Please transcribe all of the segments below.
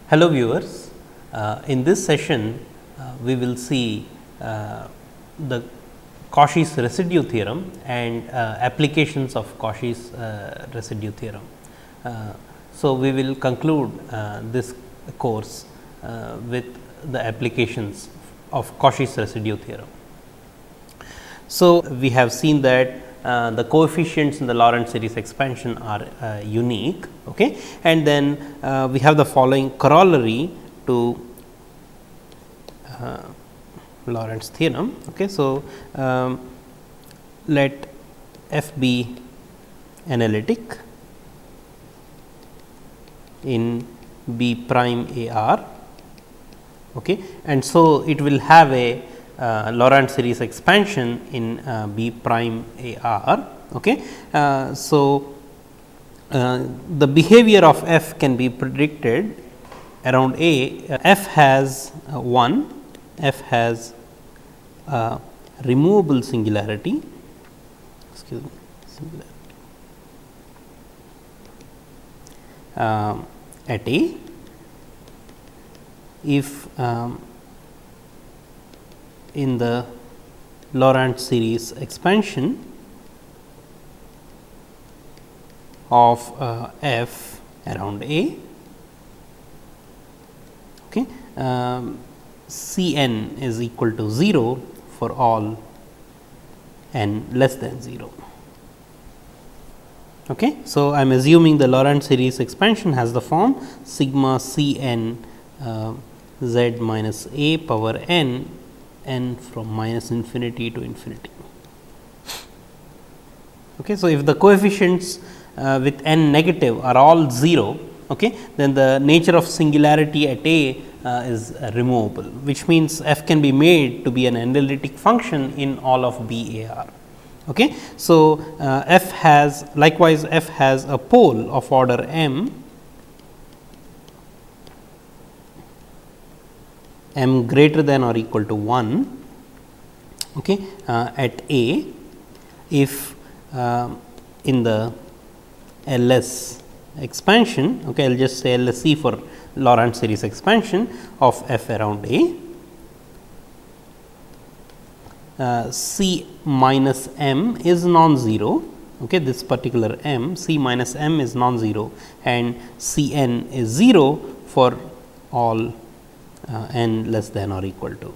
Hello viewers, in this session we will see the Kashi's residue theorem and applications of Kashi's residue theorem. So, we will conclude this course with the applications of Kashi's residue theorem. So, we have seen that the coefficients in the Lorentz series expansion are unique, okay? And then we have the following corollary to Lorentz theorem. Okay. So, let f be analytic in B prime A R, okay, and so it will have a Lorentz series expansion in B prime A R. Okay. So, the behavior of f can be predicted around A. F has f has removable singularity, excuse me, at A if in the Lorentz series expansion of f around A, okay, C n is equal to 0 for all n less than 0. Okay. So, I am assuming the Lorentz series expansion has the form sigma C n z minus a power n from minus infinity to infinity. Okay. So, if the coefficients with n negative are all 0, okay, then the nature of singularity at A is removable, which means f can be made to be an analytic function in all of B A R. Okay. So, f has likewise f has a pole of order m greater than or equal to 1, okay, at A if in the LS expansion, okay, I will just say LSE for Lorentz series expansion of f around A, C minus m is non-zero, okay, this particular m C minus m is non-zero and C n is 0 for all n less than or equal to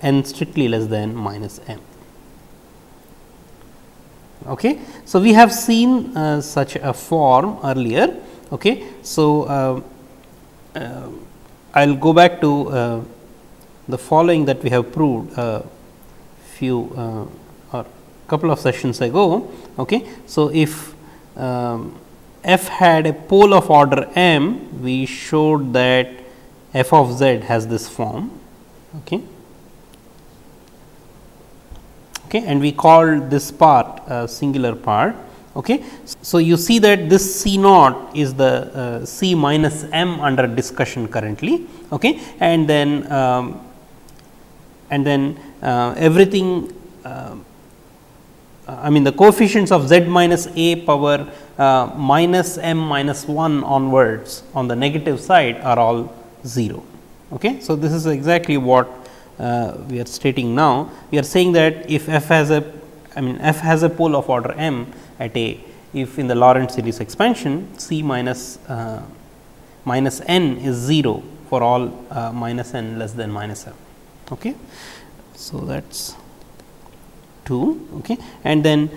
n strictly less than minus m. Okay. So, we have seen such a form earlier. Okay. So, I will go back to the following that we have proved few or couple of sessions ago. Okay. So, if f had a pole of order m, we showed that f of z has this form. Okay. Okay, and we called this part singular part. Okay. So, you see that this C naught is the C minus m under discussion currently, okay, and then everything I mean the coefficients of z minus a power minus m minus 1 onwards on the negative side are all 0. Okay. So, this is exactly what we are stating now. We are saying that if f has a f has a pole of order m at A, if in the Lorentz series expansion C minus n is 0 for all minus n less than minus m. Okay. So, that is 2, okay. And then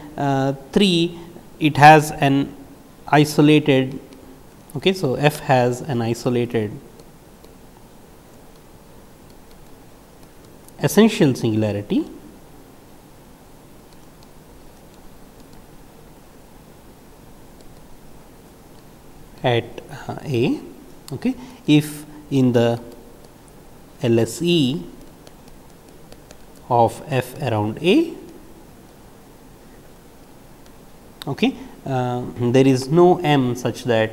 3, it has an isolated, okay. So, f has an isolated essential singularity at A, okay, if in the LSE of f around A, okay, there is no m such that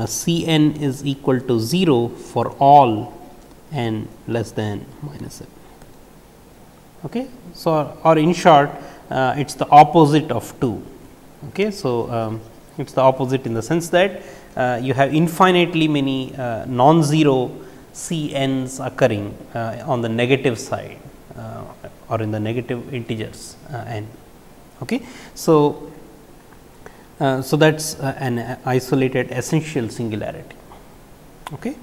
C n is equal to 0 for all n less than minus m. Okay. So, or in short it is the opposite of 2. Okay. So, it is the opposite in the sense that you have infinitely many non-zero C n's occurring on the negative side or in the negative integers n. Okay. So, so that is an isolated essential singularity. Okay.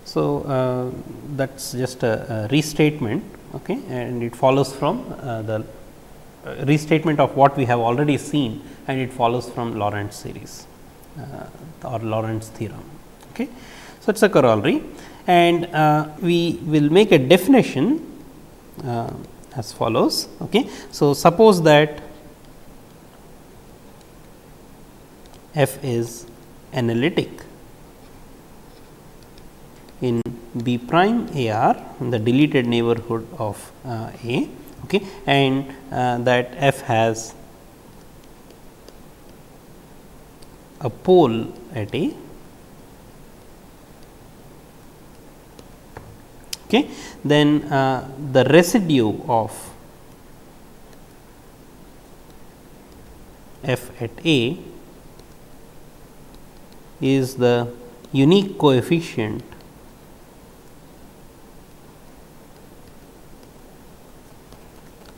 So, that is just a restatement, okay, and it follows from the restatement of what we have already seen, and it follows from Lorentz series or Lorentz theorem. Okay. So, it is a corollary, and we will make a definition as follows. Okay. So, suppose that f is analytic in B prime A r in the deleted neighborhood of A, okay, and that f has a pole at A. Okay. Then the residue of f at A is the unique coefficient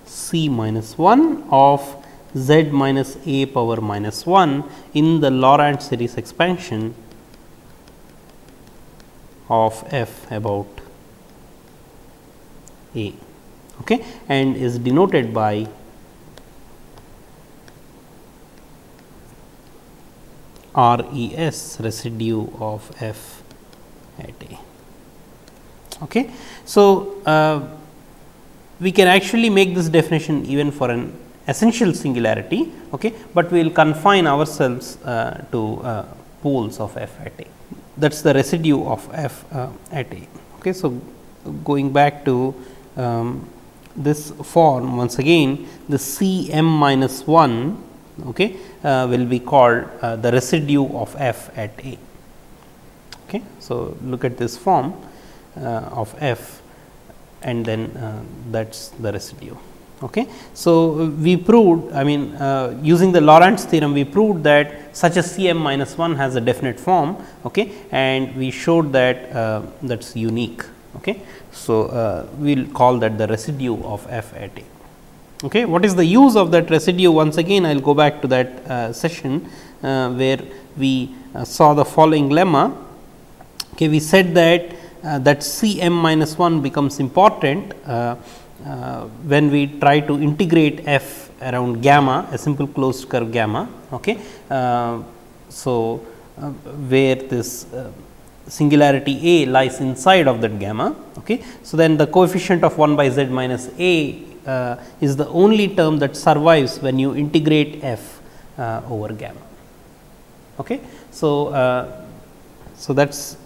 C minus 1 of z minus a power minus 1 in the Lorentz series expansion of f about A, okay, and is denoted by RES, residue of f at A. Okay. So, we can actually make this definition even for an essential singularity, okay, but we will confine ourselves to poles of f at A. That is the residue of f at A. Okay. So, going back to this form once again, the C m minus 1, okay, will be called the residue of f at A. Okay. So, look at this form of f, and then that is the residue. Okay. So, we proved, I mean using the Lorentz theorem, we proved that such a C m minus 1 has a definite form, okay, and we showed that that is unique. Okay. So, we will call that the residue of f at A. Okay. What is the use of that residue? Once again, I will go back to that session where we saw the following lemma. Okay. We said that that C m minus 1 becomes important when we try to integrate f around gamma, a simple closed curve gamma. Okay. So, where this singularity A lies inside of that gamma. Okay. So, then the coefficient of 1 by z minus A is the only term that survives when you integrate f over gamma. Okay. So, so that is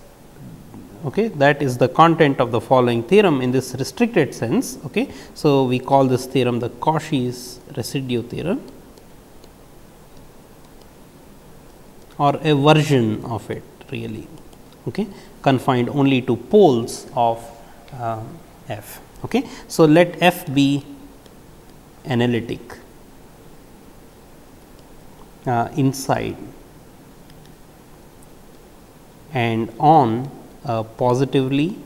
okay, that is the content of the following theorem in this restricted sense. Okay. So, we call this theorem the Kashi's residue theorem or a version of it really, okay, confined only to poles of f. Okay. So, let f be analytic inside and on a positively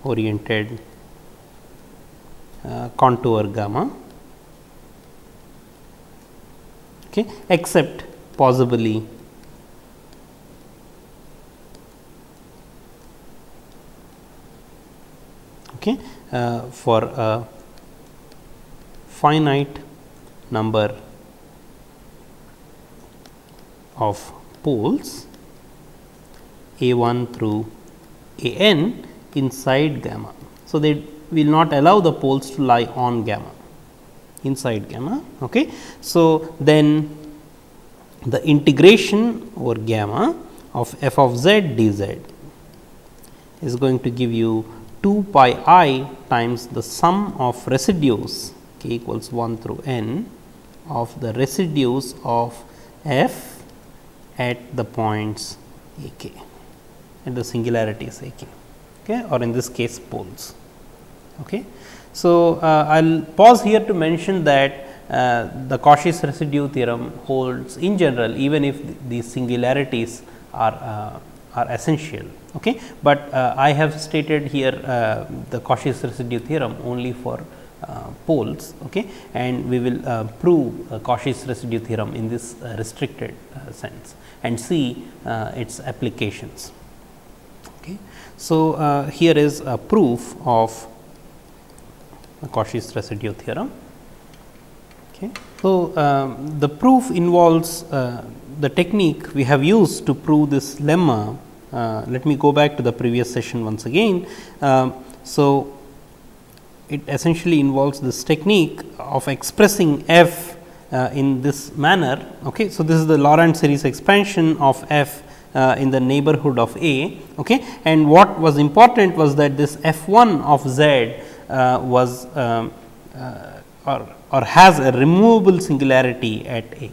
oriented contour gamma, okay, except possibly okay, for a finite number of poles A 1 through A n inside gamma. So, they will not allow the poles to lie on gamma, inside gamma. Okay. So, then the integration over gamma of f of z dz is going to give you 2 pi I times the sum of residues k equals 1 through n of the residues of f at the points a k and the singularity is a k, okay, or in this case poles. Okay. So, I will pause here to mention that the Cauchy's residue theorem holds in general, even if these singularities are essential. Okay. But I have stated here the Cauchy's residue theorem only for poles, okay, and we will prove Cauchy's residue theorem in this restricted sense and see its applications. Okay. So, here is a proof of Cauchy's residue theorem. Okay. So, the proof involves the technique we have used to prove this lemma. Let me go back to the previous session once again. So, it essentially involves this technique of expressing f in this manner. Okay. So, this is the Laurent series expansion of f in the neighborhood of A, okay. And what was important was that this f 1 of z was or has a removable singularity at A,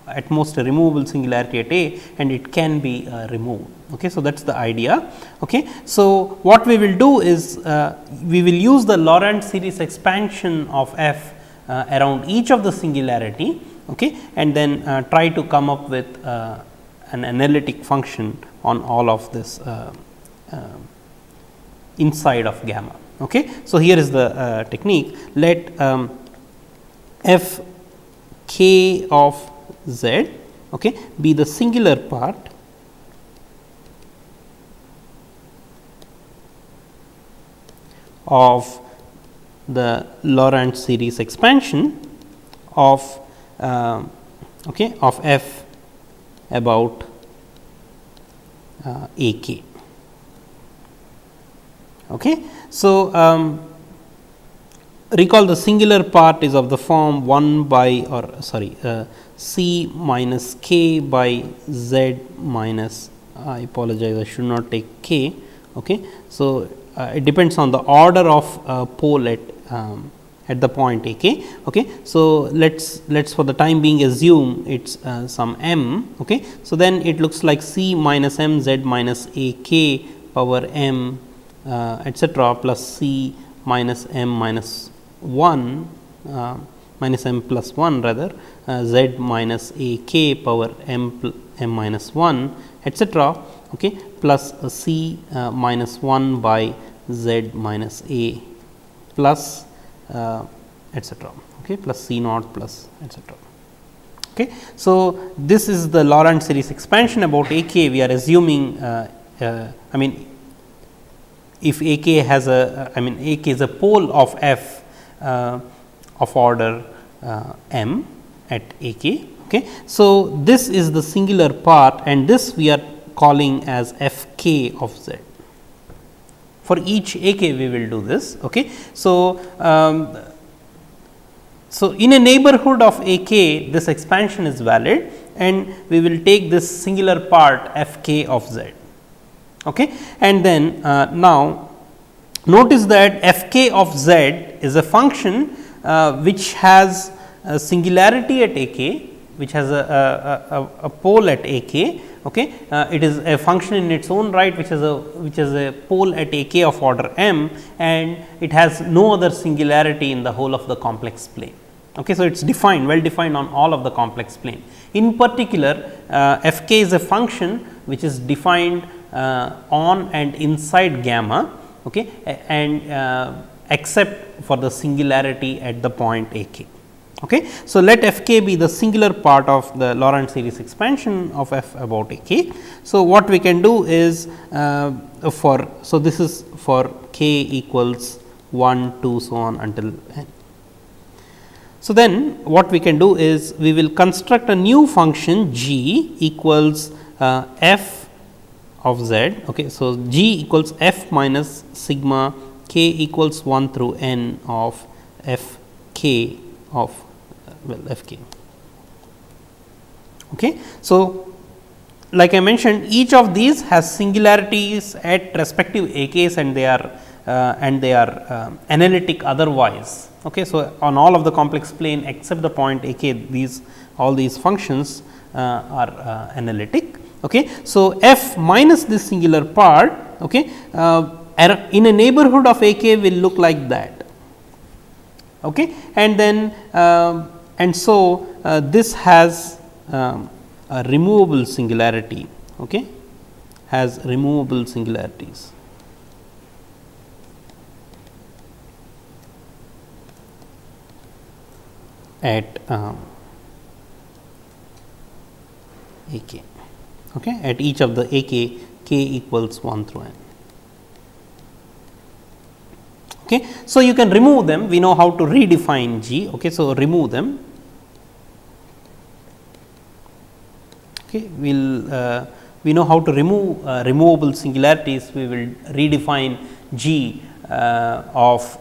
at most a removable singularity at A, and it can be removed. Okay. So, that is the idea. Okay. So, what we will do is we will use the Laurent series expansion of f around each of the singularity, okay, and then try to come up with an analytic function on all of this inside of gamma. Okay. So, here is the technique. Let f k of z, okay, be the singular part of the Laurent series expansion of okay, of f about a k. Okay. So, recall the singular part is of the form 1 by or sorry c minus k by z minus, I apologize, I should not take k. Okay. So, it depends on the order of pole at the point a k. Okay. So, let's for the time being assume it is some m. Okay. So, then it looks like c minus m z minus a k power m etcetera plus c minus m minus 1 minus m plus 1 rather z minus a k power m minus 1 etcetera, okay, plus c minus 1 by z minus a plus etcetera, okay, plus c naught plus etcetera. Okay. So, this is the Laurent series expansion about a k. We are assuming I mean, if a k has a a k is a pole of f of order m at a k. Okay. So, this is the singular part and this we are calling as f k of z. For each a k we will do this. Okay. So, so in a neighborhood of a k this expansion is valid and we will take this singular part f k of z. Okay. And then now notice that f k of z is a function which has a singularity at a k, which has a pole at a k. Okay. It is a function in its own right which is a pole at a k of order m, and it has no other singularity in the whole of the complex plane. Okay. So, it is defined, well defined on all of the complex plane. In particular, f k is a function which is defined on and inside gamma, okay, and except for the singularity at the point a k. Okay. So, let f k be the singular part of the Laurent series expansion of f about a k. So, what we can do is so this is for k equals 1, 2, so on until n. So, then what we can do is we will construct a new function g equals f of z. Okay. So, g equals f minus sigma k equals 1 through n of f k of f k. Okay. So, like I mentioned, each of these has singularities at respective a k's and they are analytic otherwise. Okay. So, on all of the complex plane except the point a k, all these functions are analytic. Okay. So, f minus this singular part, okay, in a neighborhood of a k will look like that. Okay. And then and so this has a removable singularity, okay, has removable singularities. At AK, okay, at each of the AK k equals 1 through n. Okay. So, you can remove them, we know how to redefine G. Okay. So, remove them. Okay. We know how to remove removable singularities. We will redefine G of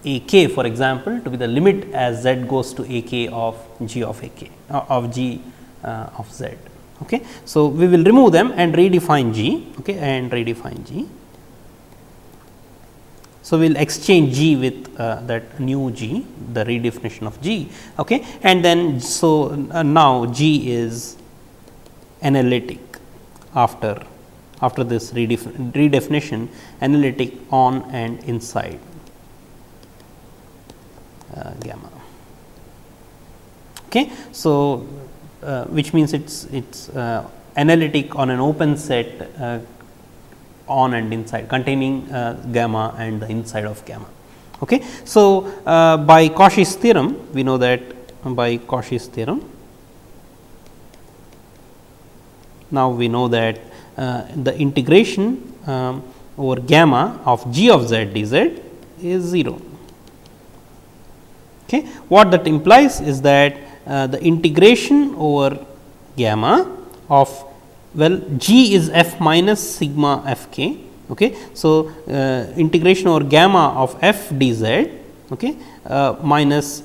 A k, for example, to be the limit as z goes to A k of G of A k of G of z. Okay. So, we will remove them and redefine G, okay, and redefine G. So, we will exchange G with that new G, the redefinition of G, okay. And then, so now G is analytic after this redefinition, analytic on and inside gamma. Okay. So, which means it's analytic on an open set on and inside, containing gamma and the inside of gamma. Okay. So, by Kashi's theorem, we know that by Kashi's theorem, now we know that the integration over gamma of G of z dz is 0. Okay. What that implies is that the integration over gamma of, well, G is f minus sigma f k. Okay. So, integration over gamma of f dz, okay, minus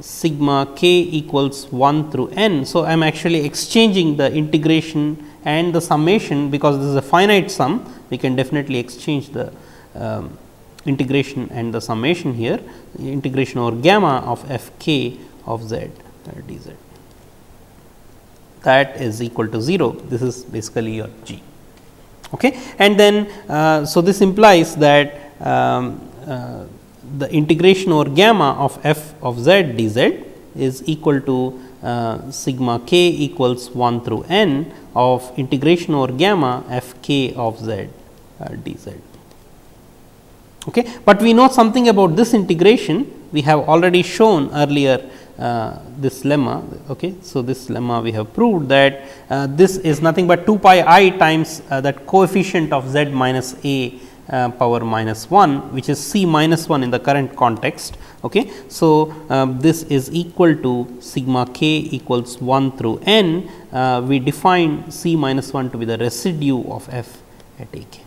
sigma k equals 1 through n. So, I am actually exchanging the integration and the summation, because this is a finite sum, we can definitely exchange the integration and the summation here, integration over gamma of f k of z dz. That is equal to 0. This is basically your G. Okay. And then, so this implies that the integration over gamma of f of z dz is equal to sigma k equals 1 through n of integration over gamma f k of z dz. Okay. But we know something about this integration. We have already shown earlier this lemma. Okay. So, this lemma we have proved that this is nothing but 2 pi I times that coefficient of z minus a power minus 1, which is c minus 1 in the current context. Okay. So, this is equal to sigma k equals 1 through n. We define c minus 1 to be the residue of f at a k.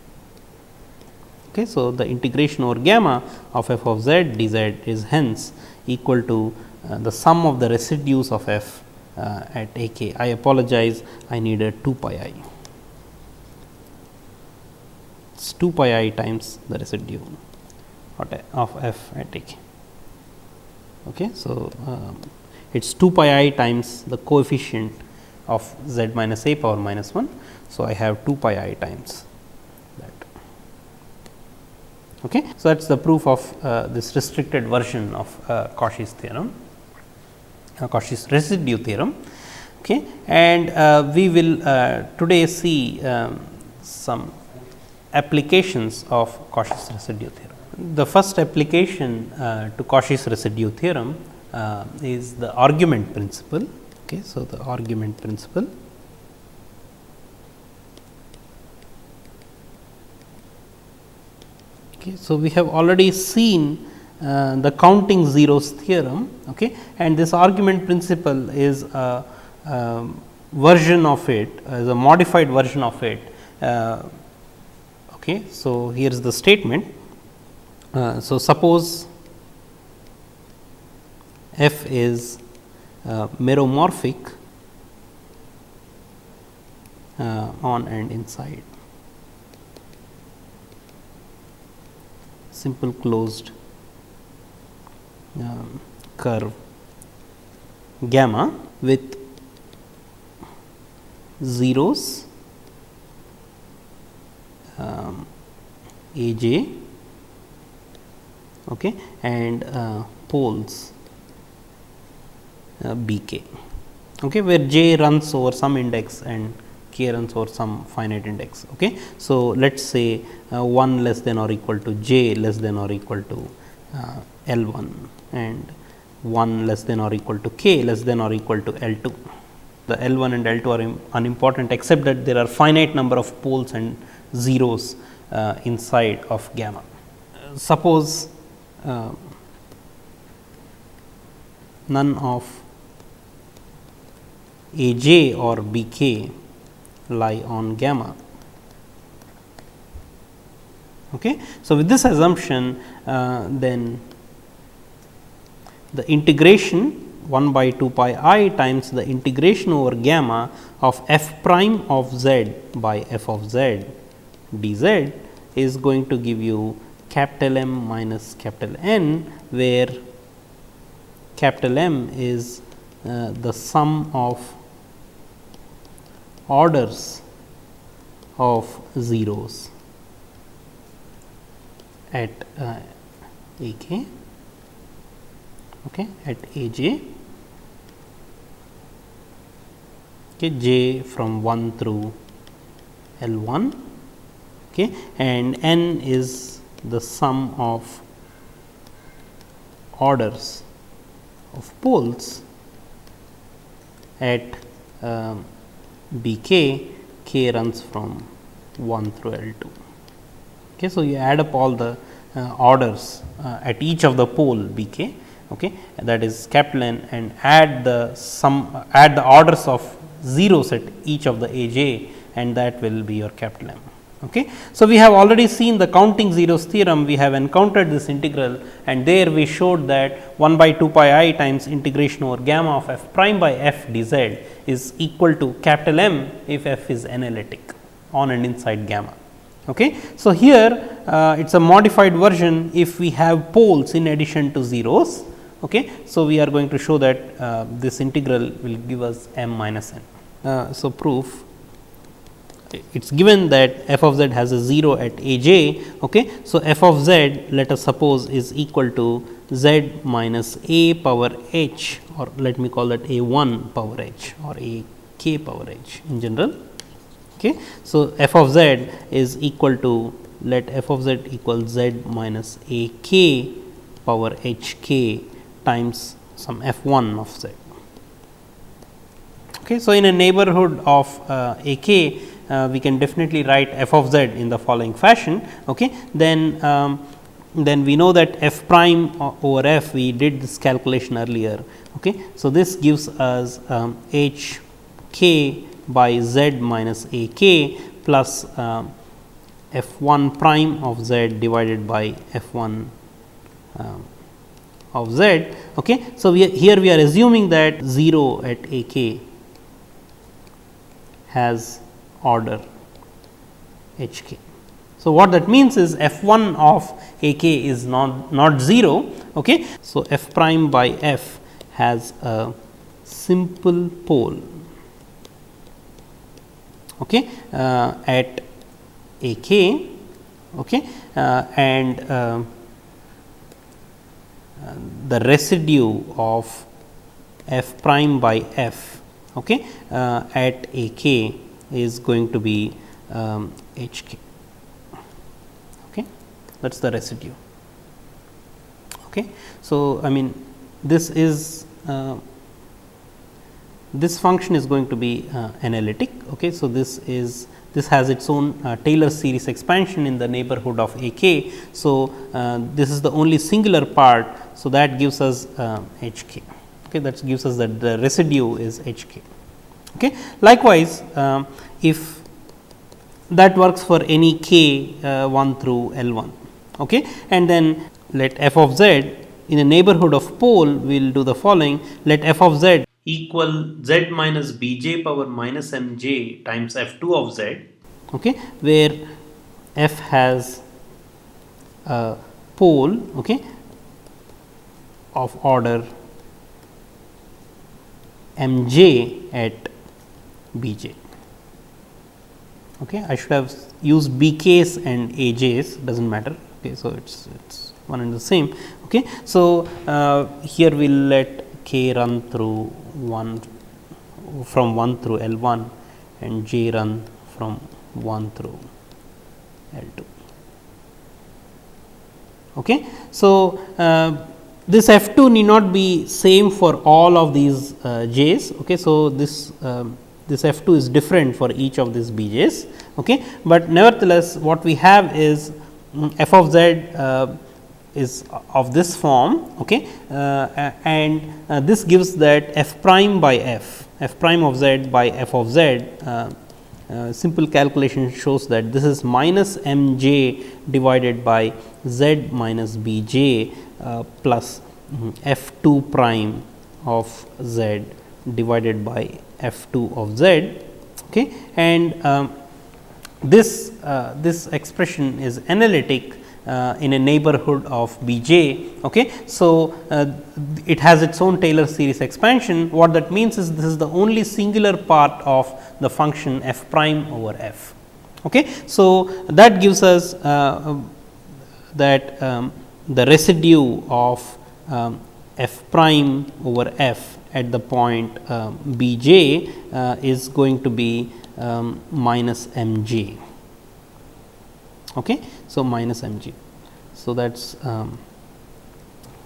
Okay. So, the integration over gamma of f of z dz is hence equal to the sum of the residues of f at a k. I apologize, I needed 2 pi I. It is 2 pi I times the residue of f at a k. Okay. So, it is 2 pi I times the coefficient of z minus a power minus 1. So, I have 2 pi I times that. Okay. So, that is the proof of this restricted version of Kashi's theorem, Kashi's residue theorem. Okay. And we will today see some applications of Kashi's residue theorem. The first application to Kashi's residue theorem is the argument principle. Okay. So, the argument principle. Okay. So, we have already seen the counting zeros theorem, okay, and this argument principle is a version of it, is a modified version of it. Okay. So, here is the statement. So, suppose f is meromorphic on and inside, simple closed curve gamma with zeros A j okay, and poles b k, okay, where j runs over some index and k runs over some finite index. Okay. So, let us say 1 less than or equal to j less than or equal to L 1 and 1 less than or equal to k less than or equal to L 2. The L 1 and L 2 are unimportant, except that there are finite number of poles and zeros inside of gamma. Suppose none of A j or B k lie on gamma. Okay. So, with this assumption, then the integration 1 by 2 pi I times the integration over gamma of f prime of z by f of z dz is going to give you capital M minus capital N, where capital M is the sum of orders of zeros at A k, okay, at A j, okay, j from 1 through L 1, okay, and N is the sum of orders of poles at B k, k runs from 1 through L 2. Okay. So, you add up all the orders at each of the pole B k, okay, that is capital N, and add the orders of zeros at each of the A j, and that will be your capital M. Okay. So, we have already seen the counting zeros theorem. We have encountered this integral, and there we showed that 1 by 2 pi I times integration over gamma of f prime by f dz is equal to capital M if f is analytic on and inside gamma. Okay. So, here it is a modified version if we have poles in addition to zeros. Okay. So, we are going to show that this integral will give us M minus N. So, proof, it is given that f of z has a 0 at A j. Okay. So, f of z, let us suppose, is equal to z minus a power h, or let me call that a 1 power h or a k power h in general. Okay. So, f of z is equal to, let f of z equal z minus a k power h k times some f 1 of z. Okay. So, in a neighborhood of a k, we can definitely write f of z in the following fashion. Okay. Then we know that f prime over f, we did this calculation earlier. Okay. So, this gives us h k by z minus a k plus f 1 prime of z divided by f 1 of z. Okay. So, here we are assuming that 0 at a k has order h k. So, what that means is f 1 of a k is not 0. Okay. So, f prime by f has a simple pole, okay, at a k, okay, and the residue of f prime by f, okay, at a k is going to be h k. Okay. That is the residue. Okay. So, I mean this is this function is going to be analytic. Okay. So, this has its own Taylor series expansion in the neighborhood of a k. So, this is the only singular part. So, that gives us h k. Okay. That gives us that the residue is h k. Okay. Likewise, if that works for any k 1 through L 1, okay, and then let f of z in a neighborhood of pole, we will do the following. Let f of z equal z minus b j power minus m j times f 2 of z, okay, where f has a pole, okay, of order m j at b j. Okay. I should have used b k's and a j's, does not matter. Okay. So, it is one and the same. Okay. So, here we will let k run through 1 from 1 through L 1 and j run from 1 through L 2. Okay. So, this F 2 need not be same for all of these j's. Okay. So, this F 2 is different for each of these b j's, okay. But nevertheless, what we have is f of z is of this form, okay. And this gives that f prime by f prime of z by f of z. Simple calculation shows that this is minus m j divided by z minus b j plus f 2 prime of z divided by f 2 of z, okay. And this expression is analytic in a neighborhood of b j, okay. So, it has its own Taylor series expansion. What that means is, this is the only singular part of the function f prime over f, okay. So, that gives us that the residue of f prime over f at the point b j is going to be minus m j, okay. So, minus m j. So, that is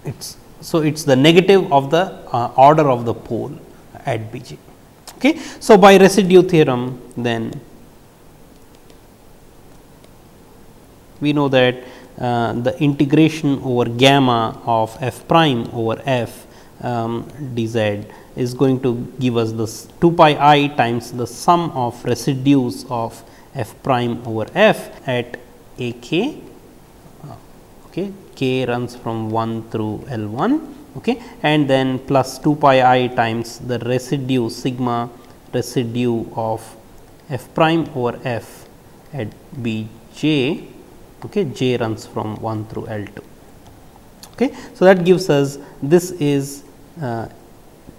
it's the negative of the order of the pole at b j, okay. So, by residue theorem, then we know that the integration over gamma of f prime over f dz is going to give us this 2 pi I times the sum of residues of f prime over f at a k, okay. K runs from 1 through L 1, okay. And then plus 2 pi I times the residue sigma residue of f prime over f at b j, okay. J runs from 1 through L 2, okay. So, that gives us this is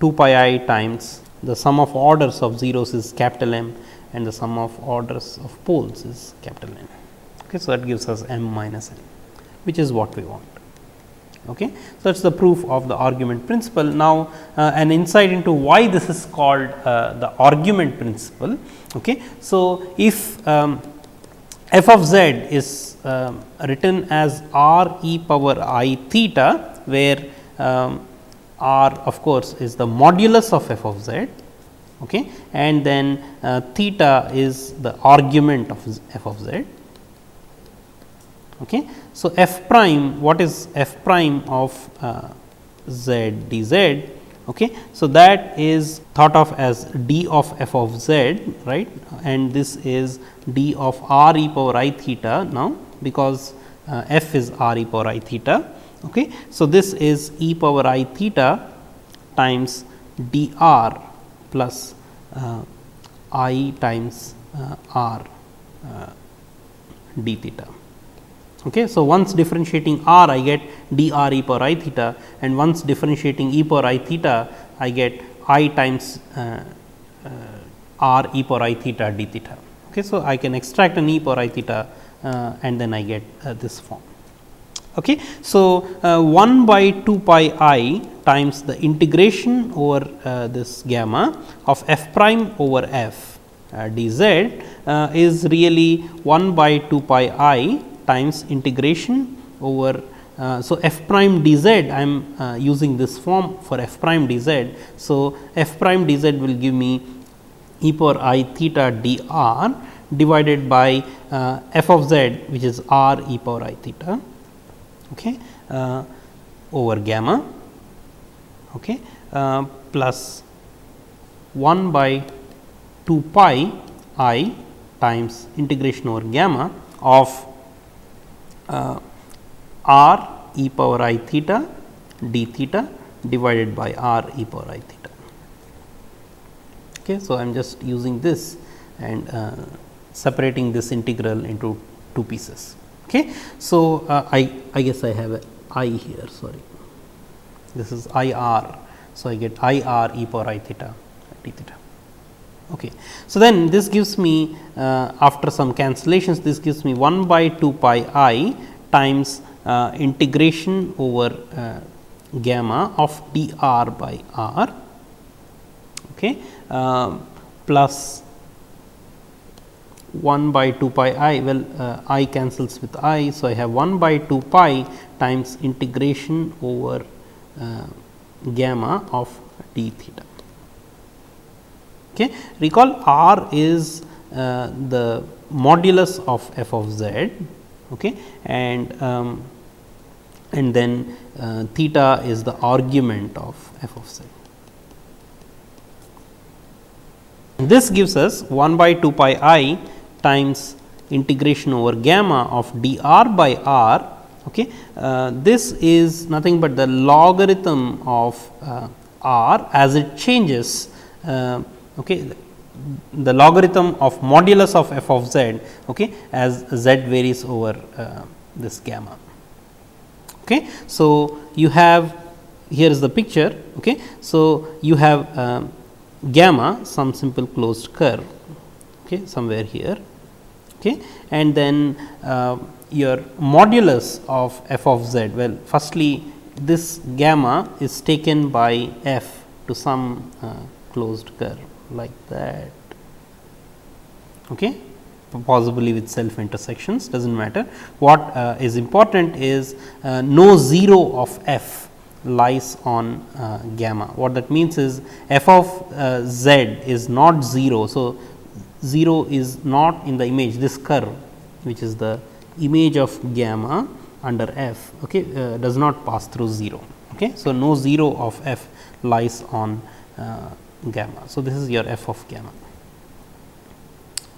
2 pi I times the sum of orders of zeros is capital M and the sum of orders of poles is capital N, okay. So, that gives us m minus n, which is what we want, okay. So, that is the proof of the argument principle. Now, an insight into why this is called the argument principle, okay. So, if f of z is written as r e power I theta, where r of course is the modulus of f of z, okay, and then theta is the argument of f of z, okay. So, f prime, what is f prime of z dz, okay. So, that is thought of as d of f of z, right, and this is d of r e power I theta now, because f is r e power I theta, okay. So, this is e power I theta times dr plus I times r d theta, okay. So, once differentiating r, I get dr e power I theta, and once differentiating e power I theta, I get I times r e power I theta d theta, okay. So, I can extract an e power I theta and then I get this form, okay. So, 1 by 2 pi I times the integration over this gamma of f prime over f dz is really 1 by 2 pi I times integration over. So, f prime dz, I am using this form for f prime dz. So, f prime dz will give me e power I theta dr divided by f of z, which is r e power I theta, okay, over gamma, okay, plus 1 by 2 pi I times integration over gamma of r e power I theta d theta divided by r e power I theta, okay. So, I am just using this and separating this integral into two pieces, okay. So, I guess I have a I here, sorry, this is I r. So, I get I r e power I theta d theta, okay. So, then this gives me after some cancellations, this gives me 1 by 2 pi I times integration over gamma of dr by r, okay, plus 1 by 2 pi I. Well, I cancels with I. So, I have 1 by 2 pi times integration over gamma of d theta. Okay. Recall r is the modulus of f of z, okay, and then theta is the argument of f of z. This gives us 1 by 2 pi I times integration over gamma of dr by r. Okay. This is nothing but the logarithm of r as it changes, okay, the logarithm of modulus of f of z, okay, as z varies over this gamma. Okay. So, you have here is the picture. Okay. So, you have gamma, some simple closed curve, okay, somewhere here, okay, and then your modulus of f of z. Well, firstly this gamma is taken by f to some closed curve like that, okay, possibly with self intersections, does not matter. What is important is no 0 of f lies on gamma. What that means is f of z is not 0. So, 0 is not in the image, this curve which is the image of gamma under f, okay, does not pass through 0. Okay. So, no 0 of f lies on gamma. So, this is your f of gamma.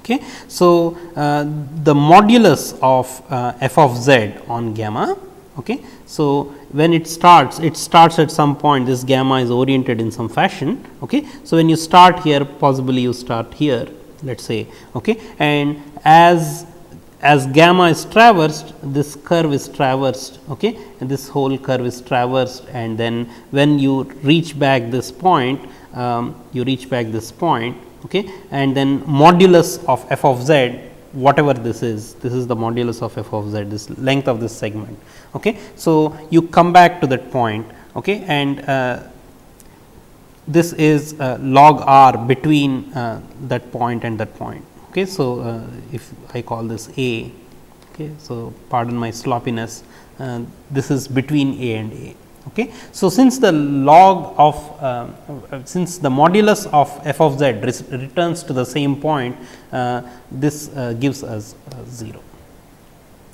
Okay. So, the modulus of f of z on gamma. Okay. So, when it starts at some point, this gamma is oriented in some fashion. Okay. So, when you start here, possibly you start here, let us say, okay, and as gamma is traversed, this curve is traversed, okay, and this whole curve is traversed, and then when you reach back this point, okay, and then modulus of f of z, whatever this is the modulus of f of z, this length of this segment. Okay. So, you come back to that point, okay, and this is log r between that point and that point. Okay. So, if I call this a, okay, so pardon my sloppiness, this is between a and a. Okay. So, since the log of since the modulus of f of z returns to the same point, this gives us 0.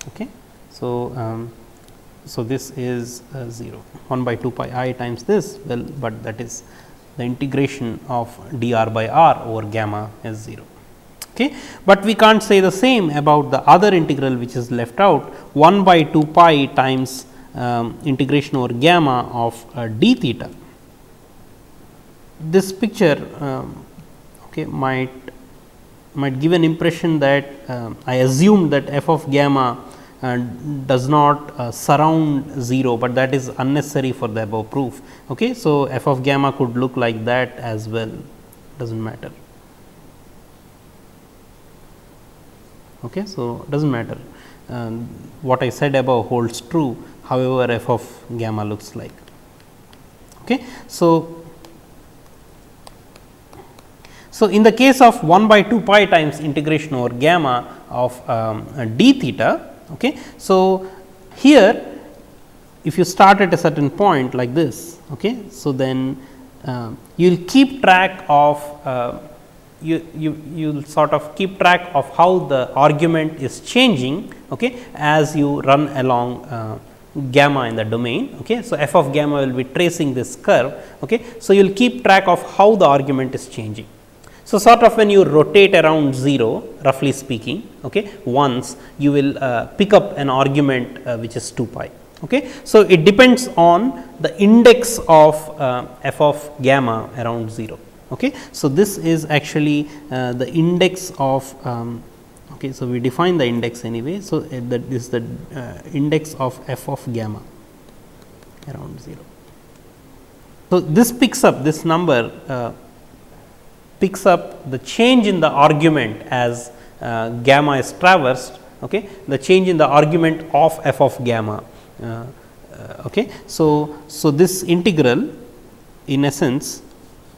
Okay. So, so this is 0, 1 by 2 pi I times this, well, but that is the integration of dr by r over gamma is 0. Okay. But we can't say the same about the other integral which is left out, 1 by 2 pi times integration over gamma of d theta. This picture okay, might give an impression that I assume that f of gamma does not surround 0, but that is unnecessary for the above proof. Okay. So, f of gamma could look like that as well, does not matter. Okay. So, does not matter, what I said above holds true, however, f of gamma looks like. Okay. So, in the case of 1 by 2 pi times integration over gamma of d theta. Okay. So, here if you start at a certain point like this, okay, so then you will keep track of you will sort of keep track of how the argument is changing, okay, as you run along gamma in the domain. Okay. So, f of gamma will be tracing this curve. Okay. So, you will keep track of how the argument is changing. So, sort of when you rotate around 0, roughly speaking, okay, once you will pick up an argument which is 2 pi. Okay. So, it depends on the index of f of gamma around 0. Okay. So, this is actually the index of okay. So, we define the index anyway. So, that is the index of f of gamma around 0. So, this picks up this number picks up the change in the argument as gamma is traversed, okay, the change in the argument of f of gamma. Okay. So, this integral in essence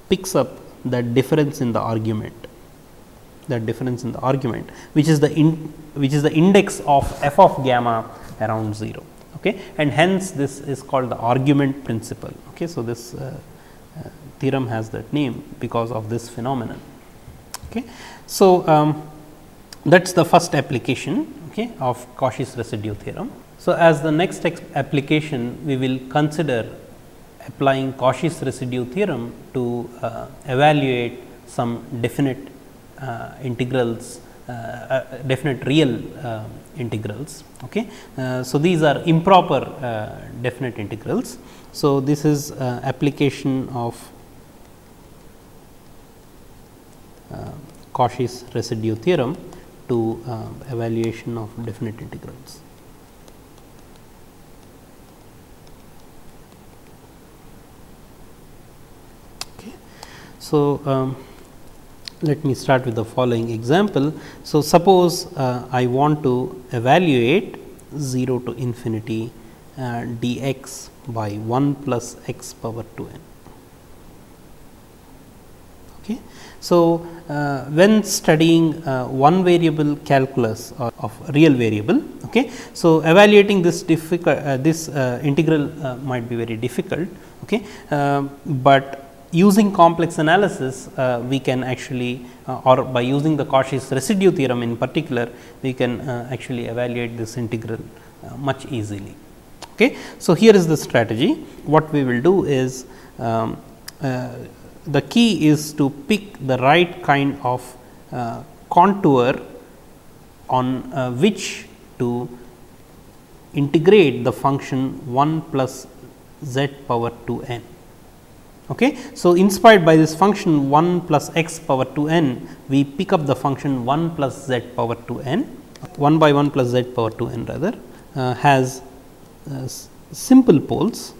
picks up that difference in the argument, which is the index of f of gamma around 0. Okay. And hence, this is called the argument principle. Okay. So, this theorem has that name because of this phenomenon. Okay. So, that is the first application, okay, of Kashi's residue theorem. So, as the next application, we will consider applying Kashi's residue theorem to evaluate some definite integrals, definite real integrals. Okay. So, these are improper definite integrals. So, this is application of Kashi's residue theorem to evaluation of definite integrals. Okay. So, let me start with the following example. So, suppose I want to evaluate 0 to infinity dx by 1 plus x power 2n. Okay. So, when studying one variable calculus or of real variable, okay, so evaluating this integral might be very difficult, okay, but using complex analysis we can actually or by using the Kashi's residue theorem in particular, we can actually evaluate this integral much easily. Okay. So, here is the strategy. What we will do is the key is to pick the right kind of contour on which to integrate the function 1 plus z power 2 n. Okay. So, inspired by this function 1 plus x power 2 n, we pick up the function 1 plus z power 2 n, 1 by 1 plus z power 2 n rather has simple poles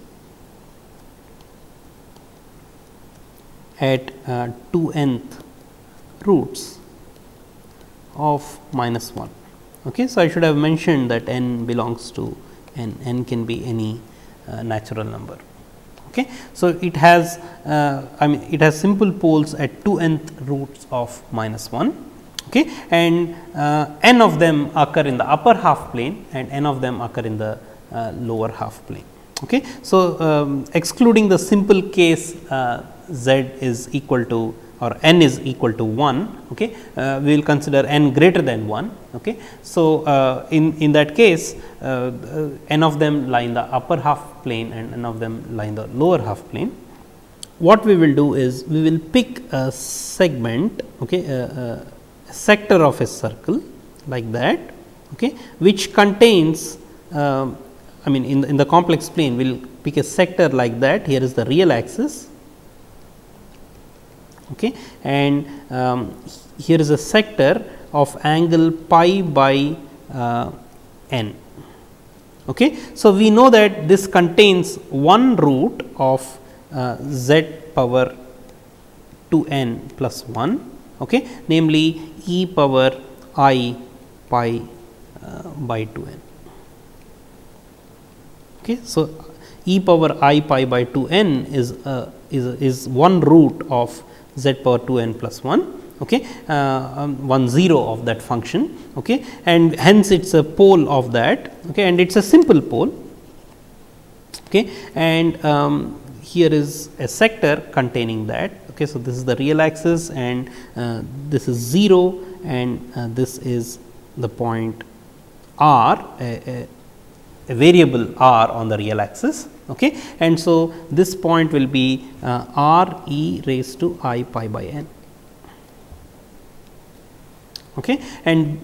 at 2nth roots of minus 1. Okay. So, I should have mentioned that n belongs to n can be any natural number. Okay. So, it has it has simple poles at 2nth roots of minus 1, okay, and n of them occur in the upper half plane and n of them occur in the lower half plane. Okay. So, excluding the simple case z is equal to or n is equal to 1, okay, we will consider n greater than 1. Okay. So, in that case n of them lie in the upper half plane and n of them lie in the lower half plane. What we will do is we will pick a segment, okay, a sector of a circle like that, okay, which contains in the complex plane we will pick a sector like that. Here is the real axis, okay, and here is a sector of angle pi by n. Okay. So, we know that this contains one root of z power 2 n plus 1, okay, namely e power I pi by 2 n. Okay. So, e power I pi by 2 n is one root of z power 2 n plus 1, okay, 1 0 of that function, okay, and hence it is a pole of that, okay, and it is a simple pole, okay, and here is a sector containing that. Okay. So, this is the real axis and this is 0 and this is the point r, a variable r on the real axis, okay, and so this point will be r e raised to I pi by n. Okay. And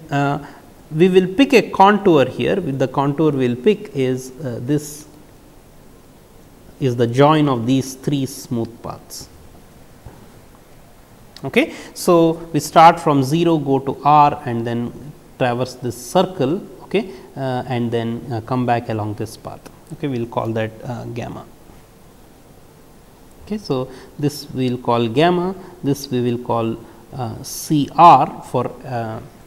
we will pick a contour here. With the contour we will pick is this is the join of these three smooth paths. Okay. So, we start from 0, go to r and then traverse this circle, okay, and then come back along this path. Okay. We will call that gamma. Okay. So, this we will call gamma, this we will call C r for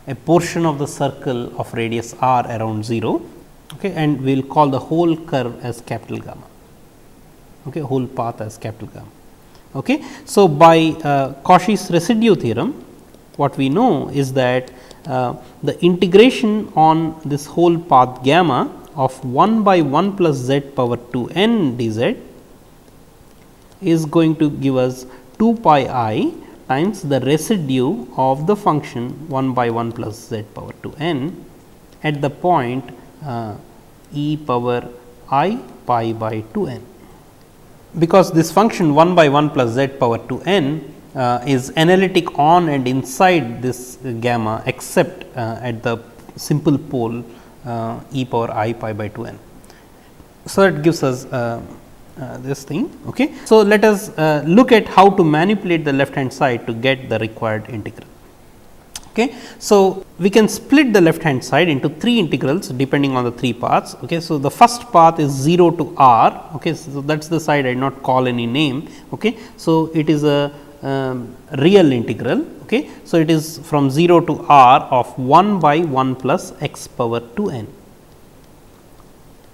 a portion of the circle of radius r around 0. okay, and we will call the whole curve as capital gamma, okay, whole path as capital gamma. Okay. So, by Kashi's residue theorem, what we know is that the integration on this whole path gamma of 1 by 1 plus z power 2 n dz is going to give us 2 pi I times the residue of the function 1 by 1 plus z power 2 n at the point e power I pi by 2 n. Because this function 1 by 1 plus z power 2 n is analytic on and inside this gamma, except at the simple pole e power I pi by 2 n. So, it gives us this thing. Okay. So, let us look at how to manipulate the left hand side to get the required integral. Okay. So, we can split the left hand side into 3 integrals depending on the 3 paths. Okay. So, the first path is 0 to r. Okay. So, that is the side I did not call any name. Okay. So, it is a real integral. Okay. So, it is from 0 to r of 1 by 1 plus x power 2 n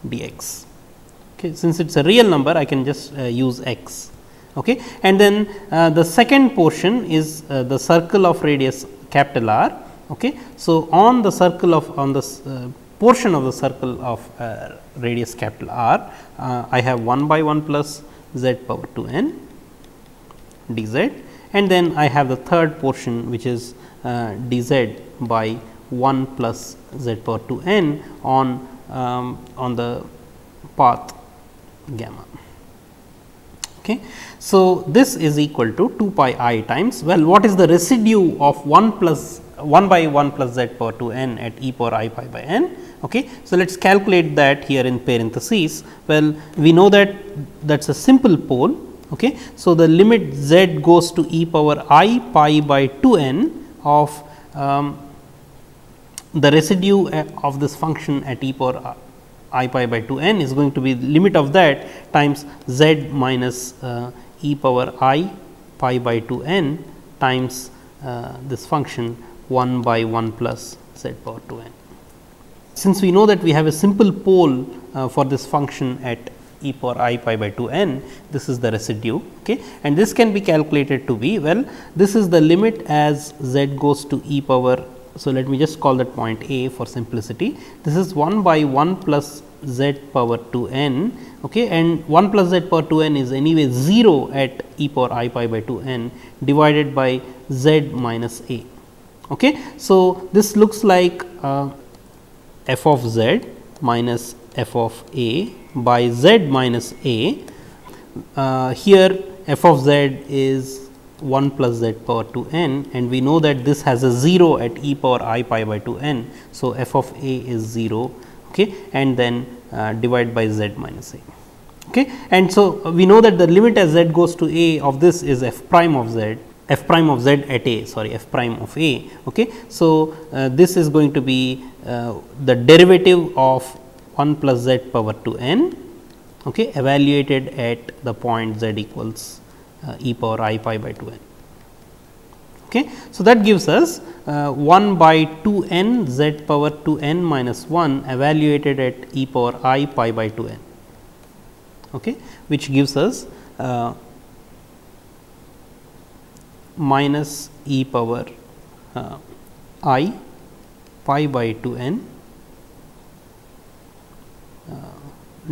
dx. Okay. Since it is a real number, I can just use x. Okay. And then the second portion is the circle of radius capital R. Okay. So, on the circle of on the portion of the circle of radius capital R, I have 1 by 1 plus z power 2 n dz, and then I have the third portion, which is dz by 1 plus z power 2 n on the path gamma. Okay. So, this is equal to 2 pi I times, well, what is the residue of 1 by 1 plus z power 2 n at e power I pi by n. Okay. So, let us calculate that here in parentheses. Well, we know that that is a simple pole. Okay. So, the limit z goes to e power I pi by 2 n of the residue of this function at e power I pi by 2 n is going to be the limit of that times z minus e power I pi by 2 n times this function 1 by 1 plus z power 2 n. Since we know that we have a simple pole for this function at e power I pi by 2 n, this is the residue. Okay. And this can be calculated to be, well, this is the limit as z goes to e power. So, let me just call that point A for simplicity. This is 1 by 1 plus z power 2 n, okay, and 1 plus z power 2 n is anyway 0 at e power I pi by 2 n divided by z minus a. Okay. So, this looks like f of z minus f of a by z minus a. Here f of z is 1 plus z power 2 n, and we know that this has a 0 at e power I pi by 2 n. So, f of a is 0, okay, and then divide by z minus a. Okay. And so, we know that the limit as z goes to a of this is f prime of z at a, sorry, f prime of a. Okay. So, this is going to be the derivative of 1 plus z power 2 n, okay, evaluated at the point z equals e power I pi by 2 n. Okay. So, that gives us 1 by 2 n z power 2 n minus 1 evaluated at e power I pi by 2 n, okay, which gives us minus e power I pi by 2 n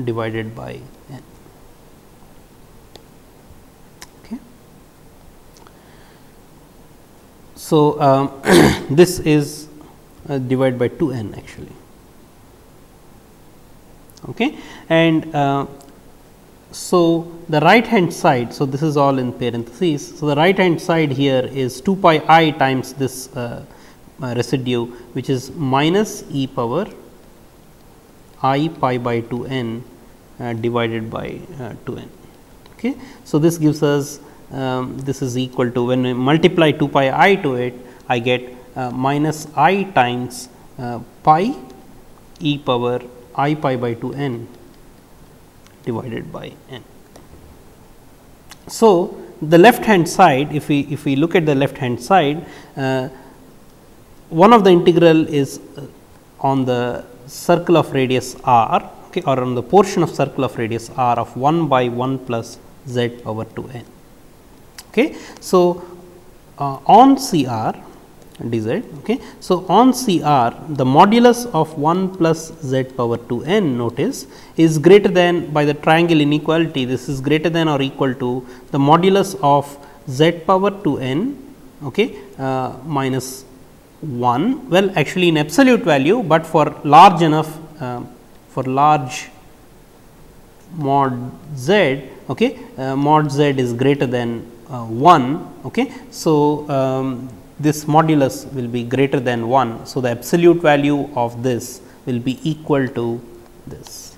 divided by n. Okay. So, this is divided by 2 n actually. Okay. And so, the right hand side, so this is all in parentheses. So, the right hand side here is 2 pi I times this residue, which is minus e power I pi by 2 n divided by 2 n. Okay. So, this gives us this is equal to, when we multiply 2 pi I to it, I get minus I times pi e power I pi by 2 n divided by n. So, the left hand side, if we look at the left hand side, one of the integral is on the circle of radius r, okay, or on the portion of circle of radius r of 1 by 1 plus z power 2 n. Okay. So, on C r dz. Okay. So, on C r the modulus of 1 plus z power 2 n, notice, is greater than, by the triangle inequality, this is greater than or equal to the modulus of z power 2 n, okay, minus 1. Well, actually in absolute value, but for large enough, for large mod z, okay, mod z is greater than 1. Okay. So, this modulus will be greater than 1. So, the absolute value of this will be equal to this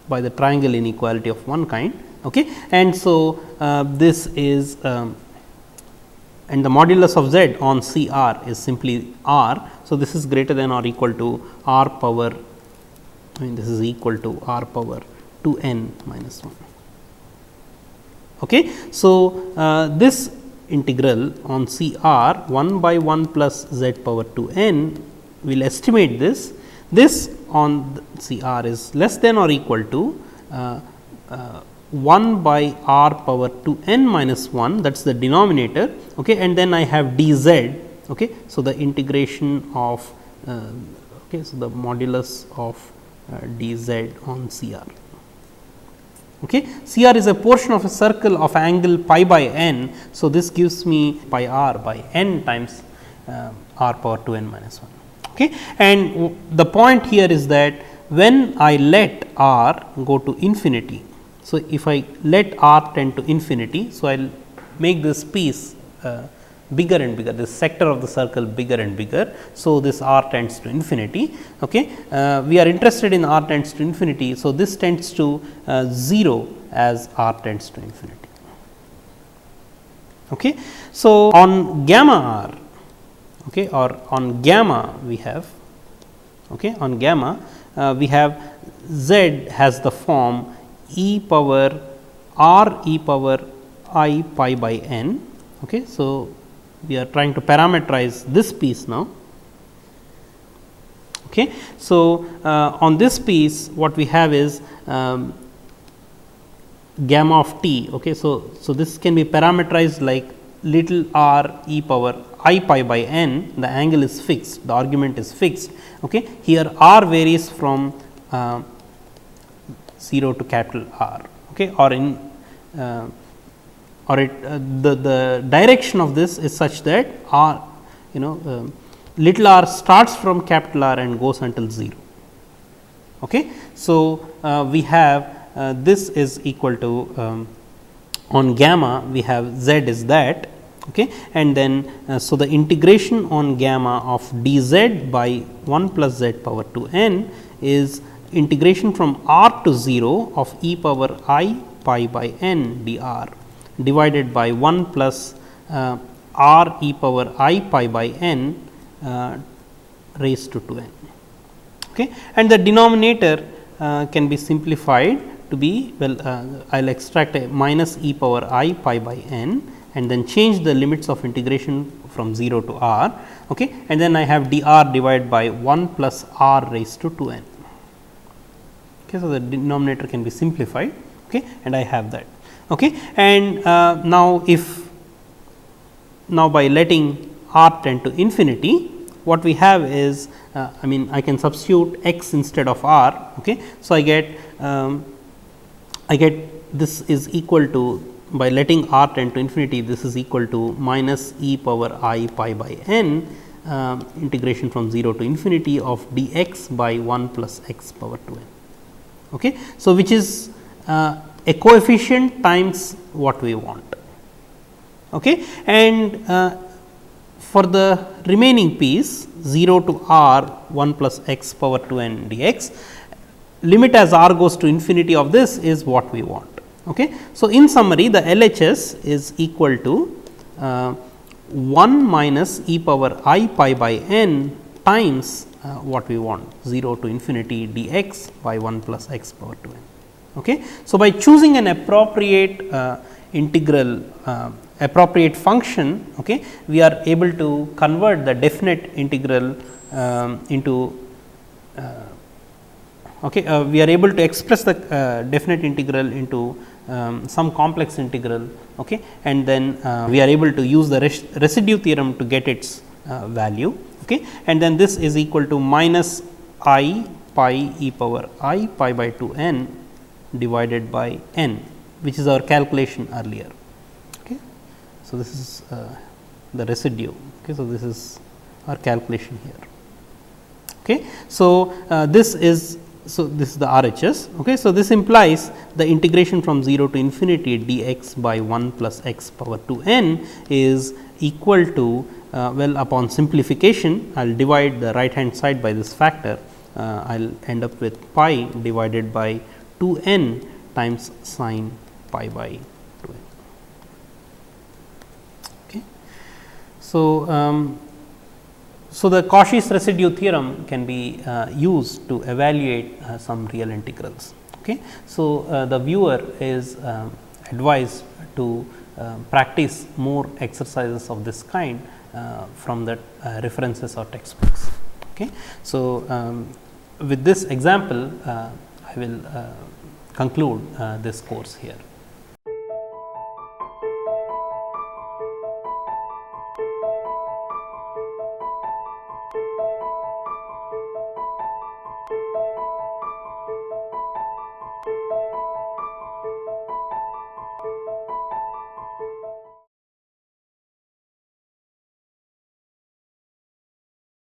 by the triangle inequality of one kind. Okay. And so, this is and the modulus of z on C r is simply r. So, this is greater than or equal to r power, I mean this is equal to r power 2 n minus 1. Okay. So, this integral on C r 1 by 1 plus z power 2 n will estimate this. This on C r is less than or equal to 1 by r power 2 n minus 1, that is the denominator, okay, and then I have d z. Okay. So, the integration of okay, so the modulus of d z on C r. Okay. C r is a portion of a circle of angle pi by n. So, this gives me pi r by n times r power 2 n minus 1. Okay. And the point here is that when I let r go to infinity, so if I let r tend to infinity, so I will make this piece bigger and bigger, this sector of the circle bigger and bigger. So, this r tends to infinity. Okay. We are interested in r tends to infinity. So, this tends to 0 as r tends to infinity. Okay. So, on gamma r, okay, or on gamma we have, okay, on gamma we have z has the form e power r e power I pi by n. Okay. So, we are trying to parameterize this piece now. Okay. So, on this piece what we have is gamma of t. Okay. So, this can be parameterized like little r e power I pi by n, the angle is fixed, the argument is fixed. Okay. Here r varies from 0 to capital R, okay, or in or it the direction of this is such that r, little r starts from capital R and goes until 0. Okay. So, we have this is equal to on gamma we have z is that, okay, and then so the integration on gamma of dz by 1 plus z power 2 n is integration from r to 0 of e power I pi by n dr divided by 1 plus r e power I pi by n raised to 2 n. Okay. And the denominator can be simplified to be, well, I will extract a minus e power I pi by n and then change the limits of integration from 0 to r, okay, and then I have dr divided by 1 plus r raised to 2 n. Okay. So, the denominator can be simplified, okay, and I have that. Okay. And now, if now by letting r tend to infinity, what we have is I mean I can substitute x instead of r. Okay. So, I get this is equal to, by letting r tend to infinity, this is equal to minus e power I pi by n integration from 0 to infinity of dx by 1 plus x power 2 n. Okay. So, which is a coefficient times what we want. Okay. And for the remaining piece 0 to r 1 plus x power 2 n dx, limit as r goes to infinity of this is what we want. Okay. So, in summary, the LHS is equal to 1 minus e power I pi by n times what we want, 0 to infinity dx by 1 plus x power 2 n. Okay. So, by choosing an appropriate integral appropriate function, okay, we are able to convert the definite integral into we are able to express the definite integral into some complex integral, and then we are able to use the residue theorem to get its value, and then this is equal to minus I pi e power I pi by 2 n divided by n, which is our calculation earlier. So, this is the residue. So, this is our calculation here. So, this is the RHS. So, this implies the integration from 0 to infinity dx by 1 plus x power 2 n is equal to well, upon simplification I will divide the right hand side by this factor, I will end up with pi divided by 2 n times sin pi by 2 n. So, so the Kashi's residue theorem can be used to evaluate some real integrals. So, the viewer is advised to practice more exercises of this kind from the references or textbooks. So, with this example I will conclude this course here.